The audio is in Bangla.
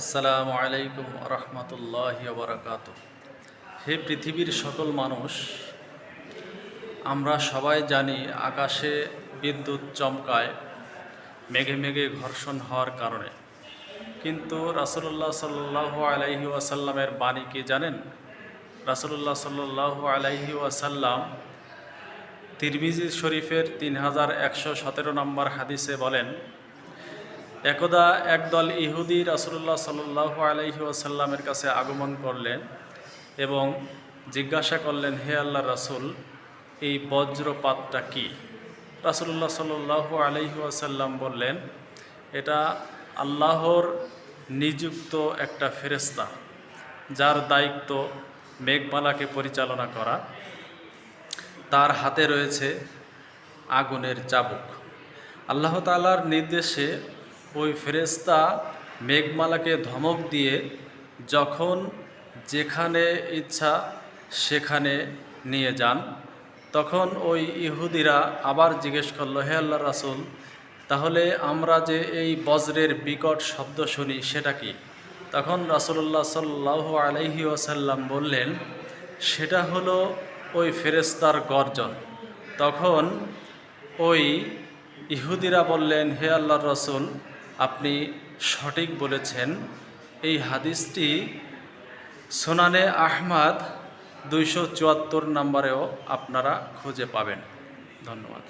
আসসালামু আলাইকুম রহমতুল্লাহি বারাকাতুহ। হে পৃথিবীর সকল মানুষ, আমরা সবাই জানি আকাশে বিদ্যুৎ চমকায় মেঘে মেঘে ঘর্ষণ হওয়ার কারণে। কিন্তু রাসূলুল্লাহ সাল্লাল্লাহু আলাইহি ওয়াসাল্লামের বাণী কি জানেন? রাসূলুল্লাহ সাল্লাল্লাহু আলাইহি ওয়াসাল্লাম তিরমিজি শরীফের 3117 নম্বর হাদিসে বলেন, একদা একদল ইহুদি রাসূলুল্লাহ সাল্লাল্লাহু আলাইহি ওয়াসাল্লামের কাছে আগমন করলেন এবং জিজ্ঞাসা করলেন, হে আল্লাহর রাসূল, এই বজ্রপাতটা কি? রাসূলুল্লাহ সাল্লাল্লাহু আলাইহি ওয়াসাল্লাম বললেন, এটা আল্লাহর নিযুক্ত একটা ফেরেশতা, যার দায়িত্ব মেঘমালাকে পরিচালনা করা। তার হাতে রয়েছে আগুনের চাবুক। আল্লাহ তাআলার নির্দেশে ওই ফেরেশতা মেঘমালাকে ধমক দিয়ে যখন যেখানে ইচ্ছা সেখানে নিয়ে যান। তখন ওই ইহুদিরা আবার জিজ্ঞেস করলো, হে আল্লাহর রাসূল, তাহলে আমরা যে এই বজ্রের বিকট শব্দ শুনি সেটা কি? তখন রাসূলুল্লাহ সাল্লাল্লাহু আলাইহি ওয়াসাল্লাম বললেন, সেটা হলো ওই ফেরেশতার গর্জন। তখন ওই ইহুদিরা বললেন, হে আল্লাহর রাসূল, আপনি সঠিক বলেছেন। এই হাদিসটি সুনানে আহমদ 274 নম্বরেও আপনারা খুঁজে পাবেন। ধন্যবাদ।